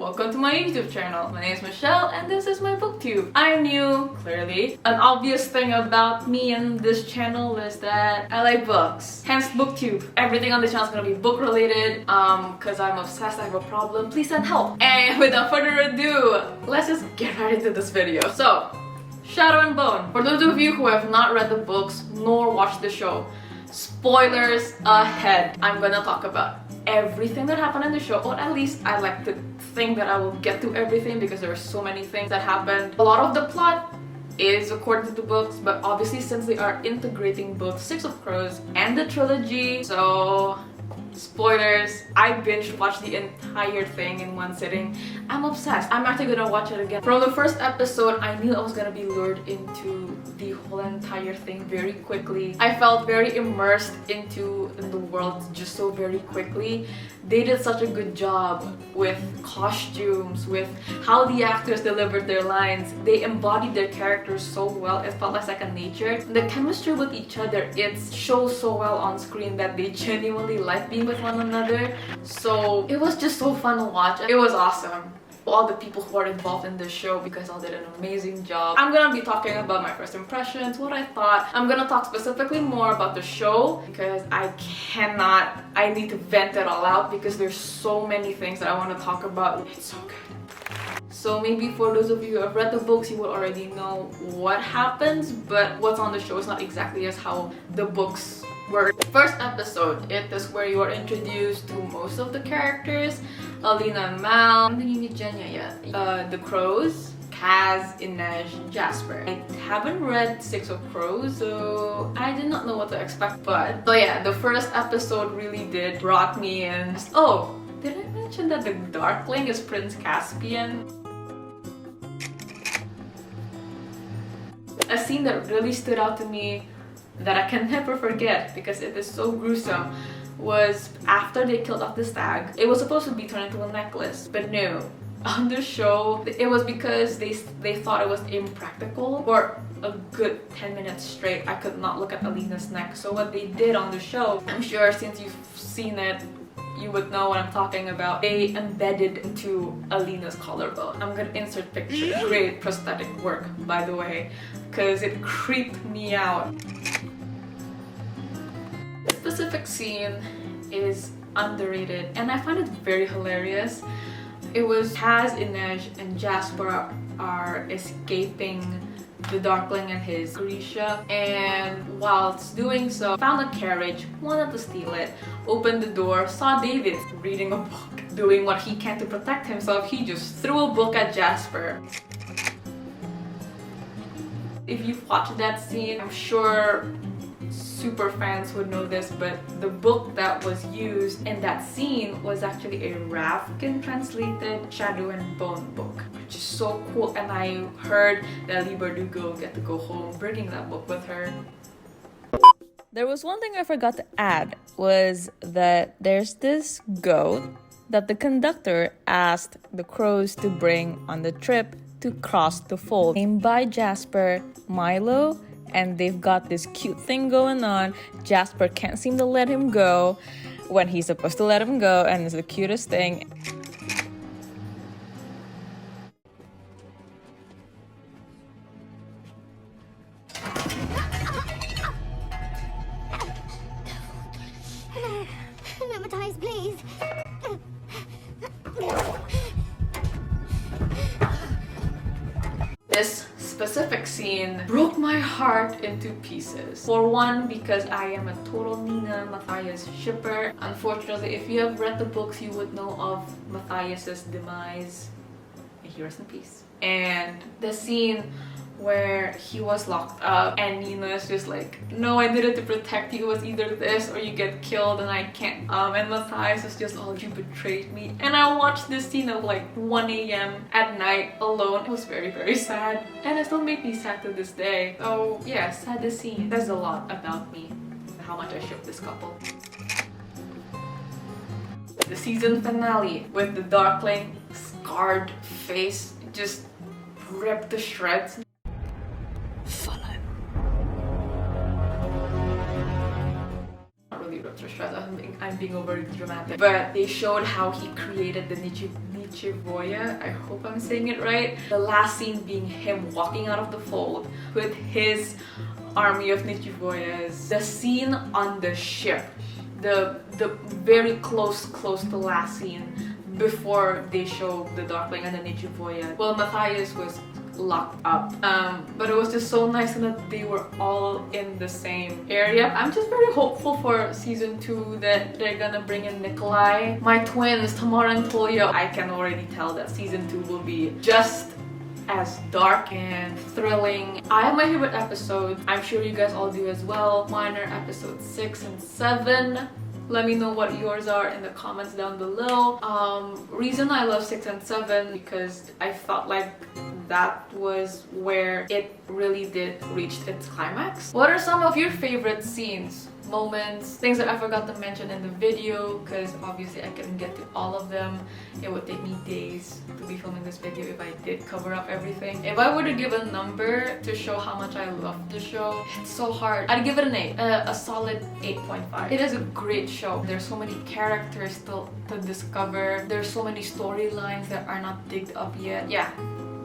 welcome to my YouTube channel. My name is Michelle and this is my booktube. I'm new, clearly. An obvious thing about me and this channel is that I like books, hence booktube. Everything on this channel is gonna be book related because I'm obsessed. I have a problem. Please send help. And without further ado, let's just get right into this video. So, Shadow and Bone. For those of you who have not read the books nor watched the show, spoilers ahead. I'm gonna talk about everything that happened in the show, or at least I like to think that I will get to everything because there are so many things that happened. A lot of the plot is according to the books, but obviously since they are integrating both Six of Crows and the trilogy, so spoilers, I binge watched the entire thing in one sitting. I'm obsessed. I'm actually gonna watch it again. From the first episode, I knew I was gonna be lured into the whole entire thing very quickly. I felt very immersed into the world just so very quickly. They did such a good job with costumes, with how the actors delivered their lines. They embodied their characters so well. It felt like second nature. The chemistry with each other, it shows so well on screen that they genuinely like being with one another. So it was just so fun to watch. It was awesome. All the people who are involved in this show because all did an amazing job. I'm gonna be talking about my first impressions, what I thought. I'm gonna talk specifically more about the show because I need to vent it all out because there's so many things that I want to talk about. It's so good. So maybe for those of you who have read the books, you will already know what happens, but what's on the show is not exactly as how the books were. First episode, it is where you are introduced to most of the characters. Alina and Mal. Hindi ni Jenya yet. The Crows, Kaz, Inej, Jasper. I haven't read Six of Crows, so I did not know what to expect. But so yeah, the first episode really did brought me in. Oh, did I mention that the Darkling is Prince Caspian? A scene that really stood out to me that I can never forget because it is so gruesome was after they killed off the stag. It was supposed to be turned into a necklace, but no. On the show, it was because they thought it was impractical. For a good 10 minutes straight, I could not look at Alina's neck. So what they did on the show, I'm sure since you've seen it, you would know what I'm talking about. They embedded into Alina's collarbone. I'm gonna insert picture. Great prosthetic work, by the way, because it creeped me out. The specific scene is underrated and I find it very hilarious. It was Kaz, Inej, and Jasper are escaping the Darkling and his Grisha, and whilst doing so, found a carriage, wanted to steal it, opened the door, saw David reading a book, doing what he can to protect himself. He just threw a book at Jasper. If you've watched that scene, I'm sure super fans would know this, but the book that was used in that scene was actually a Ravkan translated Shadow and Bone book, which is so cool. And I heard that Leigh Bardugo will get to go home bringing that book with her. There was one thing I forgot to add, was that there's this goat that the conductor asked the Crows to bring on the trip to cross the fold, named by Jasper Milo. And they've got this cute thing going on. Jasper can't seem to let him go when he's supposed to let him go, and it's the cutest thing. Matthias, please. This specific scene broke my heart into pieces. For one, because I am a total Nina Matthias shipper. Unfortunately, if you have read the books, you would know of Matthias's demise. May he rest in peace. And the scene where he was locked up and Nina's just like, no, I did it to protect you. It was either this or you get killed and I can't. And Matthias is just, oh, you betrayed me. And I watched this scene at like 1 a.m. at night alone. It was very, very sad. And it still made me sad to this day. So yeah, saddest scene. Says a lot about me, how much I ship this couple. The season finale with the Darkling scarred face just ripped to shreds. ultra stressed. I'm being overly dramatic. But they showed how he created the Nichivoya. I hope I'm saying it right. The last scene being him walking out of the fold with his army of Nichivoyas. The scene on the ship. The very close to last scene before they show the Darkling and the Nichivoya. Well, Matthias was locked up. But it was just so nice that they were all in the same area. I'm just very hopeful for season 2 that they're gonna bring in Nikolai. My twins, Tamara and Toya, I can already tell that season 2 will be just as dark and thrilling. I have my favorite episodes. I'm sure you guys all do as well. Mine are episodes 6 and 7. Let me know what yours are in the comments down below. Reason I love 6 and 7 because I felt like that was where it really did reach its climax. What are some of your favorite scenes, moments, things that I forgot to mention in the video? Because obviously I couldn't get to all of them. It would take me days to be filming this video if I did cover up everything. If I were to give a number to show how much I love the show, it's so hard. I'd give it an 8, a solid 8.5. It is a great show. There's so many characters still to discover. There's so many storylines that are not digged up yet. Yeah.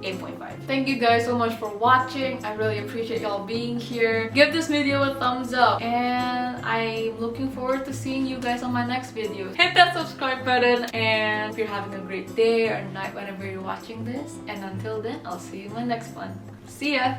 8.5. Thank you guys so much for watching. I really appreciate y'all being here. Give this video a thumbs up and I'm looking forward to seeing you guys on my next video. Hit that subscribe button and hope you're having a great day or night whenever you're watching this, and until then I'll see you in my next one. See ya!